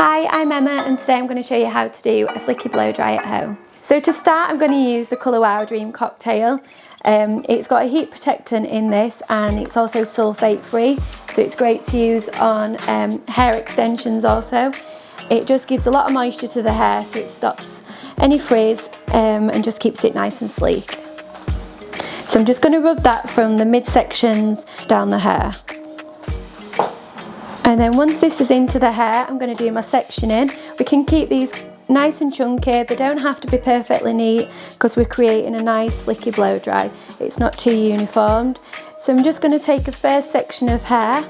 Hi, I'm Emma and today I'm going to show you how to do a flicky blow dry at home. So to start, I'm going to use the colour Wow Dream Cocktail. It's got a heat protectant in this and it's also sulfate free, so it's great to use on hair extensions also. It just gives a lot of moisture to the hair, so it stops any frizz and just keeps it nice and sleek. So I'm just going to rub that from the midsections down the hair. And then once this is into the hair, I'm going to do my sectioning. We can keep these nice and chunky. They don't have to be perfectly neat because we're creating a nice flicky blow dry. It's not too uniformed. So I'm just going to take a first section of hair.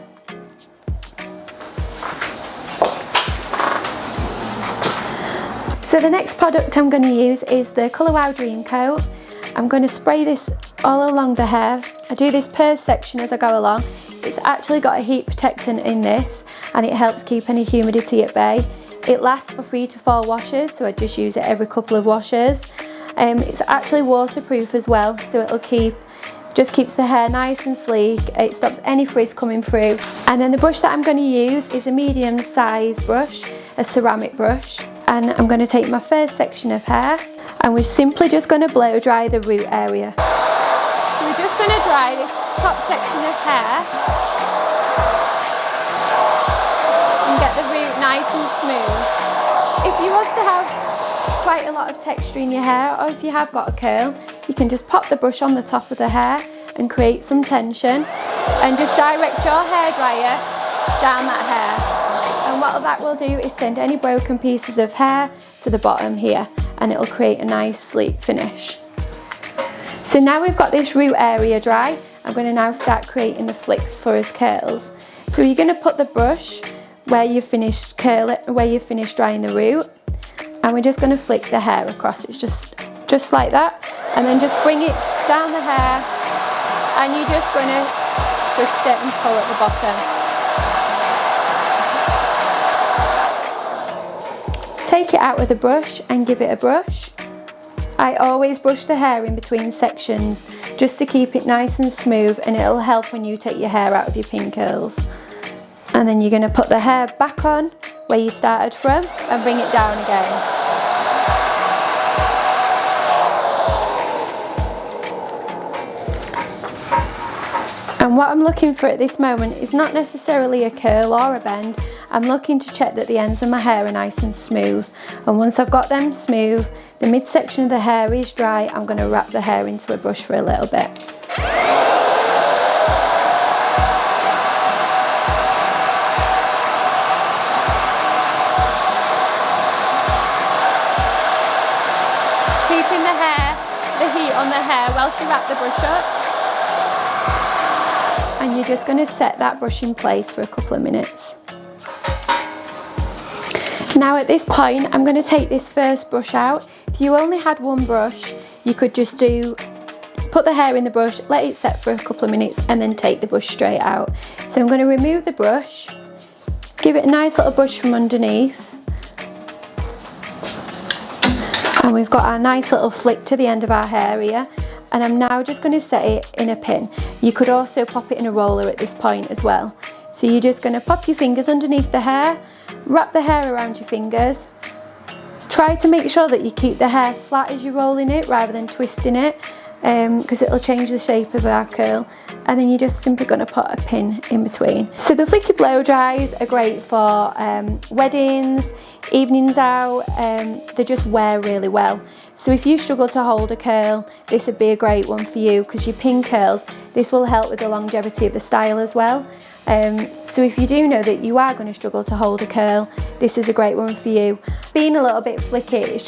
So the next product I'm going to use is the Colour Wow Dream Coat. I'm going to spray this all along the hair. I do this per section as I go along. It's actually got a heat protectant in this and it helps keep any humidity at bay. It lasts for 3 to 4 washes, so I just use it every couple of washes. It's actually waterproof as well, so it'll just keeps the hair nice and sleek. It stops any frizz coming through. And then the brush that I'm going to use is a medium size brush, a ceramic brush. And I'm going to take my first section of hair and we're simply just going to blow dry the root area. So we're just going to dry this top section of hair and get the root nice and smooth. If you want to have quite a lot of texture in your hair, or if you have got a curl, you can just pop the brush on the top of the hair and create some tension and just direct your hairdryer down that hair. And what that will do is send any broken pieces of hair to the bottom here, and it'll create a nice sleek finish. So now we've got this root area dry, I'm going to now start creating the flicks for his curls. So you're going to put the brush where you've finished drying the root, and we're just going to flick the hair across. It's just like that, and then just bring it down the hair, and you're just going to twist it and pull at the bottom. Take it out with a brush and give it a brush. I always brush the hair in between sections just to keep it nice and smooth, and it'll help when you take your hair out of your pin curls. And then you're going to put the hair back on where you started from and bring it down again. And what I'm looking for at this moment is not necessarily a curl or a bend. I'm looking to check that the ends of my hair are nice and smooth. And once I've got them smooth, the midsection of the hair is dry, I'm going to wrap the hair into a brush for a little bit. Keeping the heat on the hair whilst you wrap the brush up. And you're just going to set that brush in place for a couple of minutes. Now at this point, I'm going to take this first brush out. If you only had one brush, you could just put the hair in the brush, let it set for a couple of minutes, and then take the brush straight out. So I'm going to remove the brush, give it a nice little brush from underneath, and we've got our nice little flick to the end of our hair here. And I'm now just going to set it in a pin. You could also pop it in a roller at this point as well. So you're just going to pop your fingers underneath the hair, wrap the hair around your fingers. Try to make sure that you keep the hair flat as you're rolling it rather than twisting it, because it'll change the shape of our curl. And then you're just simply going to put a pin in between. So the flicky blow dries are great for weddings, evenings out. They just wear really well. So if you struggle to hold a curl, this would be a great one for you, because your pin curls, this will help with the longevity of the style as well. So if you do know that you are going to struggle to hold a curl, this is a great one for you. Being a little bit flicky, it's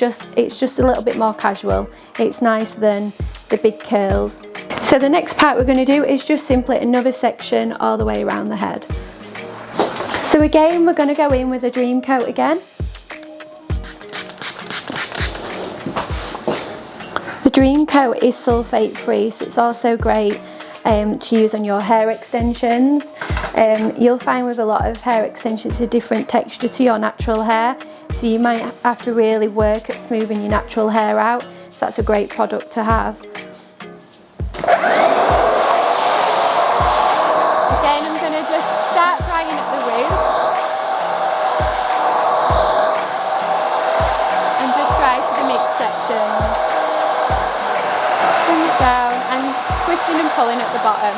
just a little bit more casual. It's nicer than the big curls. So the next part we're going to do is just simply another section all the way around the head. So again, we're going to go in with a Dream Coat again. The Dream Coat is sulfate free, so it's also great to use on your hair extensions. You'll find with a lot of hair extensions a different texture to your natural hair, so you might have to really work at smoothing your natural hair out, so that's a great product to have. Again, I'm going to just start drying up the root. sections. Bring it down and twisting and pulling at the bottom.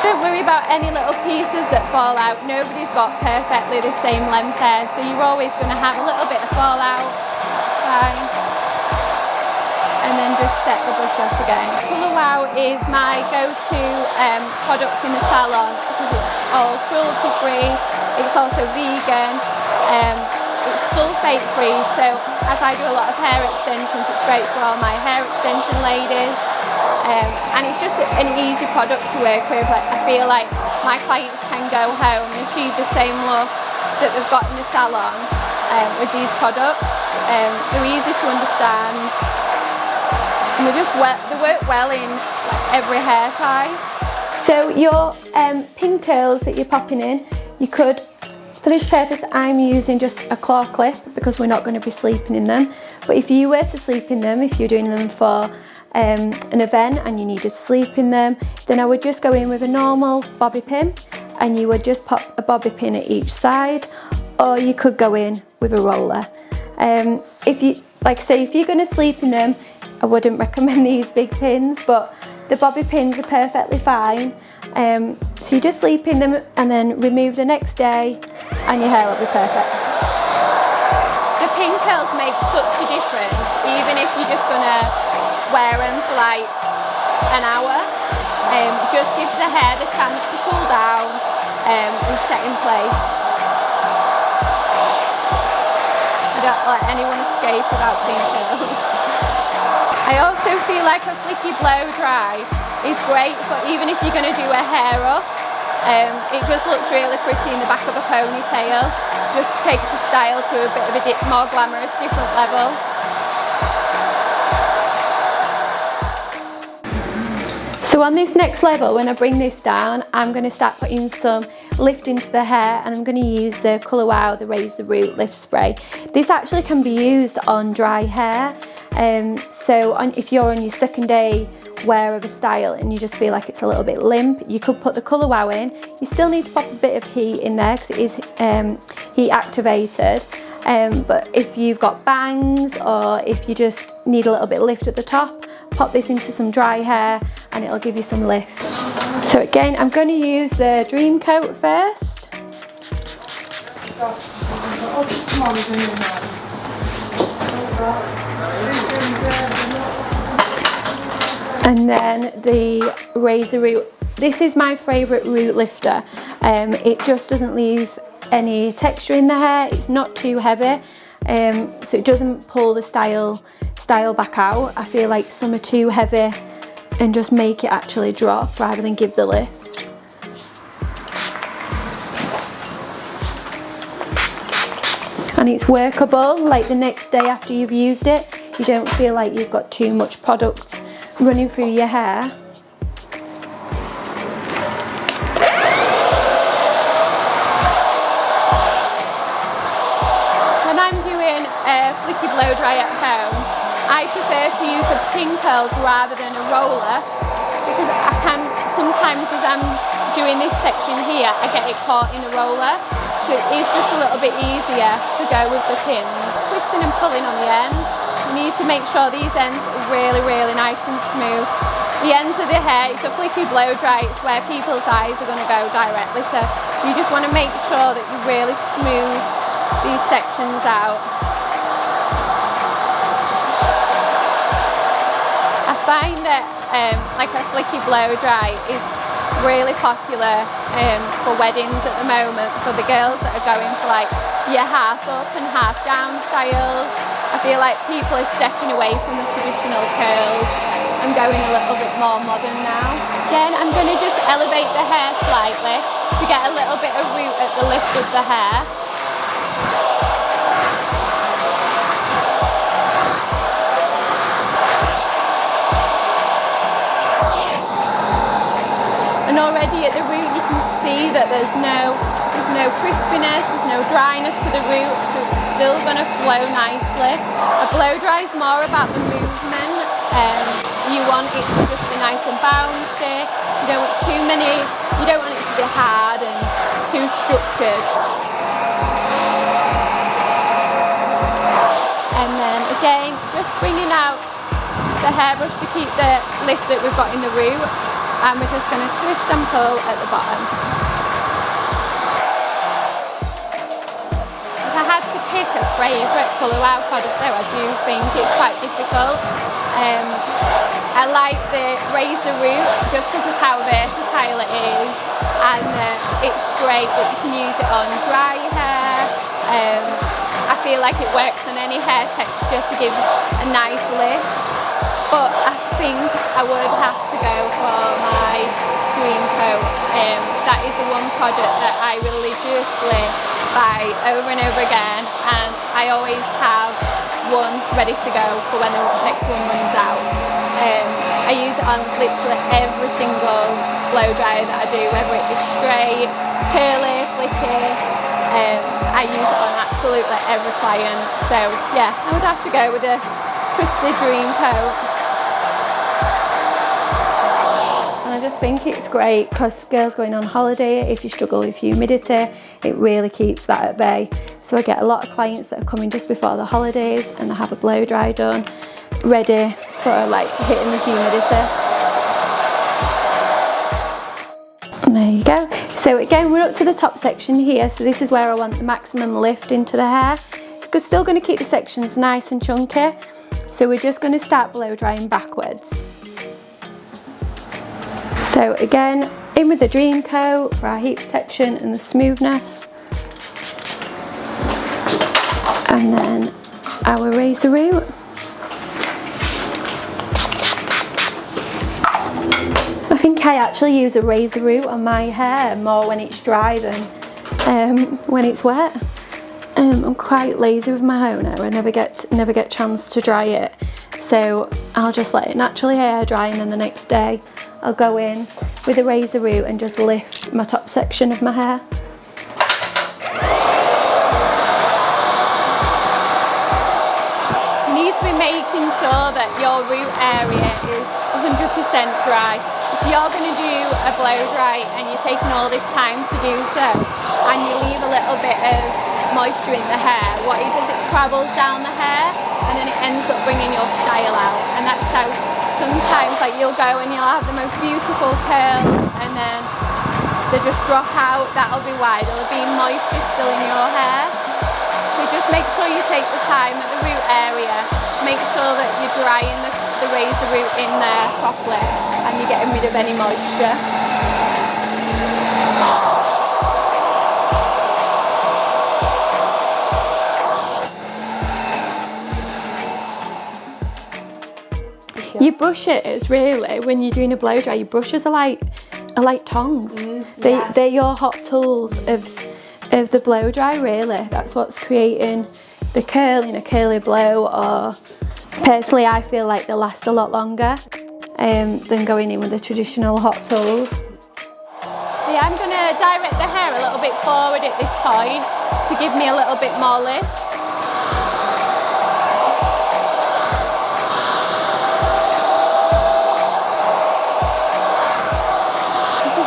Don't worry about any little pieces that fall out. Nobody's got perfectly the same length hair, so you're always going to have a little bit of fallout. Fine. And then just set the brush off again. Blowout is my go-to product in the salon because it's all cruelty free. It's also vegan. It's sulfate free, so as I do a lot of hair extensions, it's great for all my hair extension ladies. And it's just an easy product to work with. Like, I feel like my clients can go home and achieve the same look that they've got in the salon with these products. They're easy to understand, and they work well in like every hair type. So your pin curls that you're popping in, you could, for this purpose I'm using just a claw clip because we're not going to be sleeping in them. But if you were to sleep in them, if you're doing them for an event and you needed to sleep in them, then I would just go in with a normal bobby pin and you would just pop a bobby pin at each side, or you could go in with a roller. If you're going to sleep in them, I wouldn't recommend these big pins, but the bobby pins are perfectly fine. So you just sleep in them and then remove the next day and your hair will be perfect. The pin curls make such a difference, even if you're just going to wear them for like an hour. Just gives the hair the chance to cool down and set in place. I don't let anyone escape without pin curls. I also feel like a Flicky blow dry is great for even if you're going to do a hair up. It just looks really pretty in the back of a ponytail. Just takes the style to a bit of a more glamorous, different level. So on this next level, when I bring this down, I'm going to start putting some lift into the hair, and I'm going to use the Colour Wow, the Raise the Root Lift Spray. This actually can be used on dry hair. If you're on your second day wear of a style and you just feel like it's a little bit limp, you could put the Colour Wow in. You still need to pop a bit of heat in there because it is heat activated. But if you've got bangs or if you just need a little bit of lift at the top, pop this into some dry hair and it'll give you some lift. So again, I'm going to use the Dream Coat first. And then the Razor Root. This is my favourite root lifter. It just doesn't leave any texture in the hair. It's not too heavy, so it doesn't pull the style back out. I feel like some are too heavy and just make it actually drop rather than give the lift. And it's workable, like the next day after you've used it, you don't feel like you've got too much product running through your hair. When I'm doing a Flicky blow dry at home, I prefer to use the pin curls rather than a roller, because I can sometimes, as I'm doing this section here, I get it caught in the roller, so it is just a little bit easier to go with the pins. Twisting and pulling on the end. You need to make sure these ends are really, really nice and smooth. The ends of the hair, it's a Flicky blow dry, it's where people's eyes are going to go directly, so you just want to make sure that you really smooth these sections out. I find that like a Flicky blow dry is really popular for weddings at the moment, for the girls that are going for like your half up and half down styles. I feel like people are stepping away from the traditional curls and going a little bit more modern now. Again, I'm going to just elevate the hair slightly to get a little bit of root at the lift of the hair. And already at the root you can see that there's no crispiness, there's no dryness to the root, so it's still going to flow nicely. A blow dry is more about the movement. You want it to just be nice and bouncy. You don't want it to be hard and too structured. hairbrush to keep the lift that we've got in the root, and we're just going to twist and pull at the bottom. If I had to pick a favourite blowout product though, I do think it's quite difficult. I like the razor root just because of how versatile it is, and it's great that you can use it on dry hair. I feel like it works on any hair texture to give a nice lift, but I think I would have to go for my dream coat. That is the one product that I religiously buy over and over again, and I always have one ready to go for when the next one runs out. I use it on literally every single blow dryer that I do, whether it be straight, curly, flicky. I use it on absolutely every client. So yeah, I would have to go with a twisted dream coat. And I just think it's great because girls going on holiday, if you struggle with humidity, it really keeps that at bay. So I get a lot of clients that are coming just before the holidays and they have a blow dry done, ready for like hitting the humidity. And there you go. So again, we're up to the top section here. So this is where I want the maximum lift into the hair. We're still going to keep the sections nice and chunky. So we're just going to start blow drying backwards. So again, in with the dream coat for our heat protection and the smoothness. And then our razor root. I think I actually use a razor root on my hair more when it's dry than when it's wet. I'm quite lazy with my hair now. I never get a chance to dry it, so I'll just let it naturally air dry, and then the next day I'll go in with a razor root and just lift my top section of my hair. You need to be making sure that your root area is 100% dry. If you're going to do a blow dry and you're taking all this time to do so, and you leave a little bit of moisture in the hair, what it does, it travels down the hair and then it ends up bringing your style out. And that's how sometimes like you'll go and you'll have the most beautiful curls and then they just drop out. That'll be why. There'll be moisture still in your hair. So just make sure you take the time at the root area, make sure that you're drying the razor root in there properly and you're getting rid of any moisture. Your brushes, really, when you're doing a blow dry, your brushes are like tongs. They're your hot tools of the blow dry, really. That's what's creating the curl in a curly blow, or personally I feel like they last a lot longer than going in with the traditional hot tools. Yeah, I'm going to direct the hair a little bit forward at this point to give me a little bit more lift.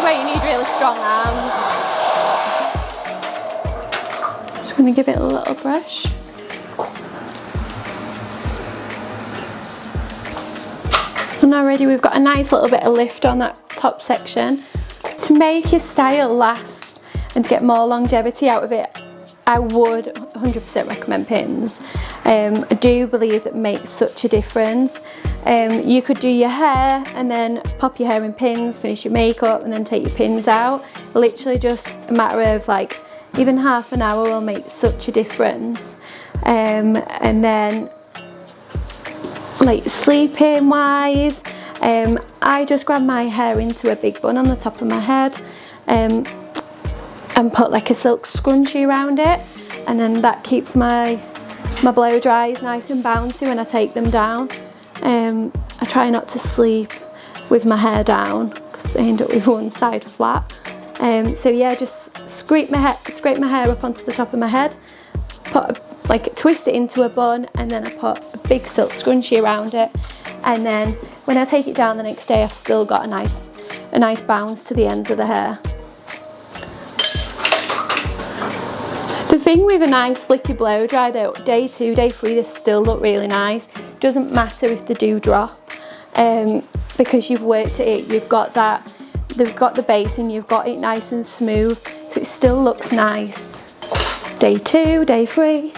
Where you need really strong arms. I'm just going to give it a little brush. And already we've got a nice little bit of lift on that top section. To make your style last and to get more longevity out of it, I would 100% recommend pins. I do believe that makes such a difference. You could do your hair and then pop your hair in pins, finish your makeup and then take your pins out. Literally just a matter of like even half an hour will make such a difference. And then like sleeping wise, I just grab my hair into a big bun on the top of my head and put like a silk scrunchie around it, and then that keeps my blow dries nice and bouncy when I take them down. I try not to sleep with my hair down because I end up with one side flat. So yeah, just scrape my hair up onto the top of my head, twist it into a bun, and then I put a big silk scrunchie around it. And then when I take it down the next day, I've still got a nice bounce to the ends of the hair. The thing with a nice flicky blow dry though, day 2, day 3, they still look really nice. Doesn't matter if they do drop. because you've worked it, you've got that, they've got the base and you've got it nice and smooth, so it still looks nice. Day 2, day 3.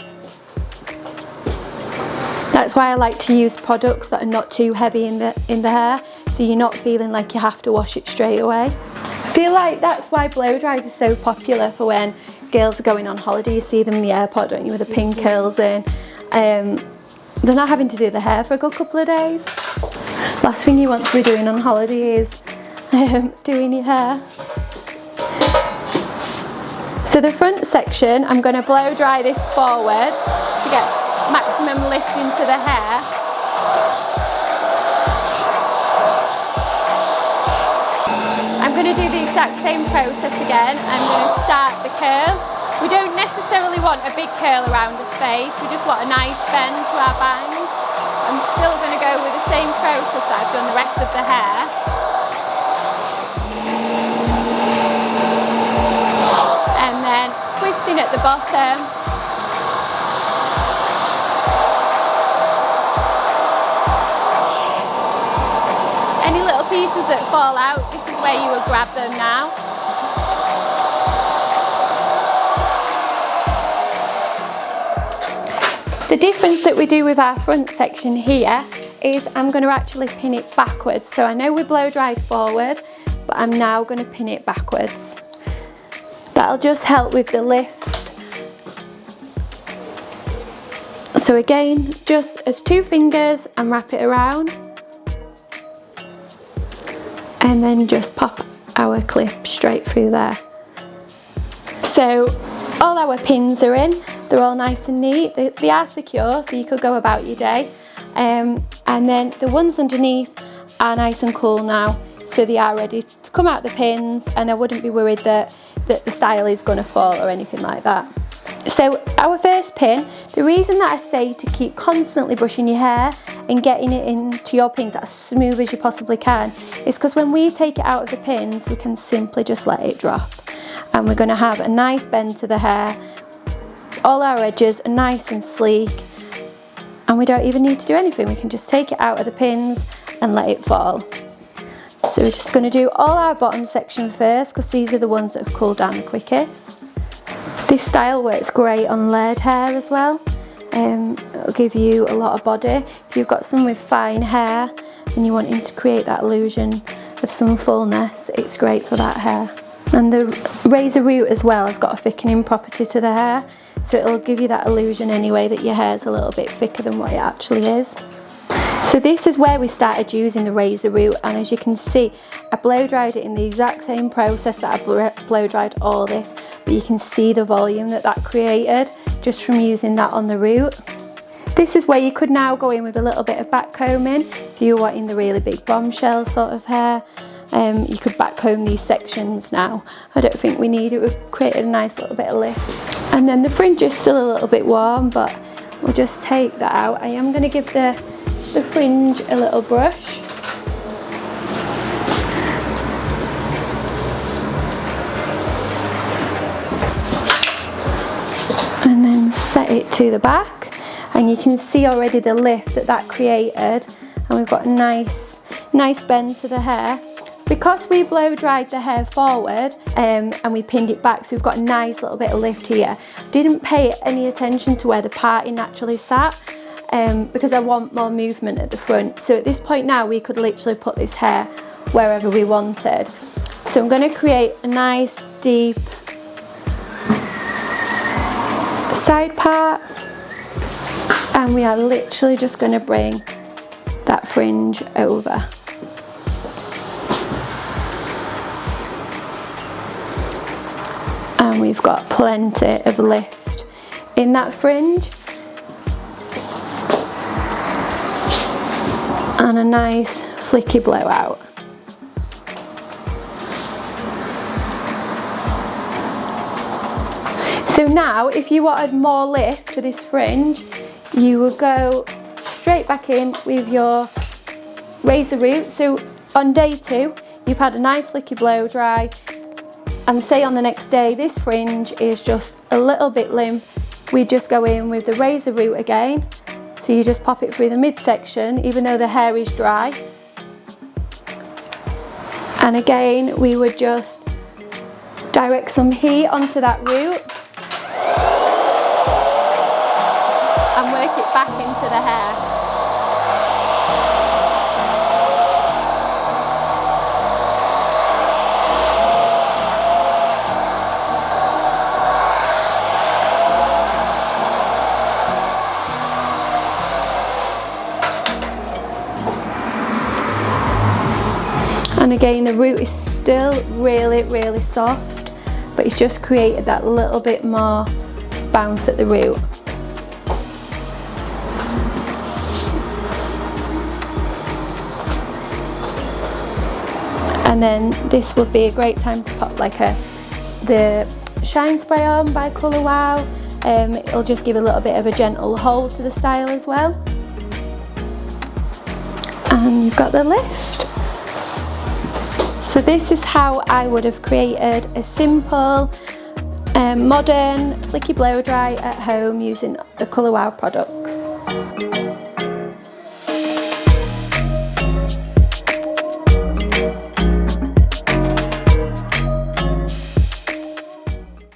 That's why I like to use products that are not too heavy in the hair, so you're not feeling like you have to wash it straight away. I feel like that's why blow dries are so popular for when girls are going on holiday. You see them in the airport, don't you, with the pin curls in. They're not having to do the hair for a good couple of days. Last thing you want to be doing on holiday is doing your hair. So the front section, I'm going to blow dry this forward to get maximum lift into the hair. I'm going to do the exact same process again. I'm going to start the curl. We don't necessarily want a big curl around the face, we just want a nice bend to our bangs. I'm still going to go with the same process that I've done the rest of the hair. And then twisting at the bottom. Any little pieces that fall out, this is where you will grab them now. The difference that we do with our front section here is I'm going to actually pin it backwards. So I know we blow dried forward, but I'm now going to pin it backwards. That'll just help with the lift. So again, just as 2 fingers and wrap it around. And then just pop our clip straight through there. So all our pins are in, they're all nice and neat, they are secure, so you could go about your day. And then the ones underneath are nice and cool now, so they are ready to come out the pins, and I wouldn't be worried that the style is going to fall or anything like that. So our first pin, the reason that I say to keep constantly brushing your hair and getting it into your pins as smooth as you possibly can is because when we take it out of the pins, we can simply just let it drop. And we're going to have a nice bend to the hair. All our edges are nice and sleek, and we don't even need to do anything. We can just take it out of the pins and let it fall. So we're just going to do all our bottom section first because these are the ones that have cooled down the quickest. This style works great on layered hair as well. It'll give you a lot of body. If you've got some with fine hair and you're wanting to create that illusion of some fullness, it's great for that hair. And the razor root as well has got a thickening property to the hair, so it'll give you that illusion anyway that your hair's a little bit thicker than what it actually is. So this is where we started using the razor root, and as you can see, I blow dried it in the exact same process that I blow dried all this, but you can see the volume that created just from using that on the root. This is where you could now go in with a little bit of back combing if you were wanting the really big bombshell sort of hair. You could back comb these sections now. I don't think we need it, we've created a nice little bit of lift. And then the fringe is still a little bit warm, but we'll just take that out. I am going to give the fringe a little brush. And then set it to the back, and you can see already the lift that created, and we've got a nice bend to the hair. Because we blow dried the hair forward and we pinned it back, so we've got a nice little bit of lift here. Didn't pay any attention to where the parting naturally sat because I want more movement at the front. So at this point now we could literally put this hair wherever we wanted. So I'm going to create a nice deep side part, and we are literally just going to bring that fringe over. And we've got plenty of lift in that fringe, and a nice flicky blowout. So now if you wanted more lift to this fringe, you would go straight back in with your razor root. So on day 2 you've had a nice flicky blow dry, and say on the next day this fringe is just a little bit limp, we just go in with the razor root again. So you just pop it through the midsection, even though the hair is dry, And again, we would just direct some heat onto that root and work it back into the hair. And again, the root is still really soft, but it's just created that little bit more bounce at the root. And then this would be a great time to pop like the shine spray on by Colour Wow. It'll just give a little bit of a gentle hold to the style as well. And you've got the lift. So this is how I would have created a simple, modern flicky blow dry at home using the Colour Wow products.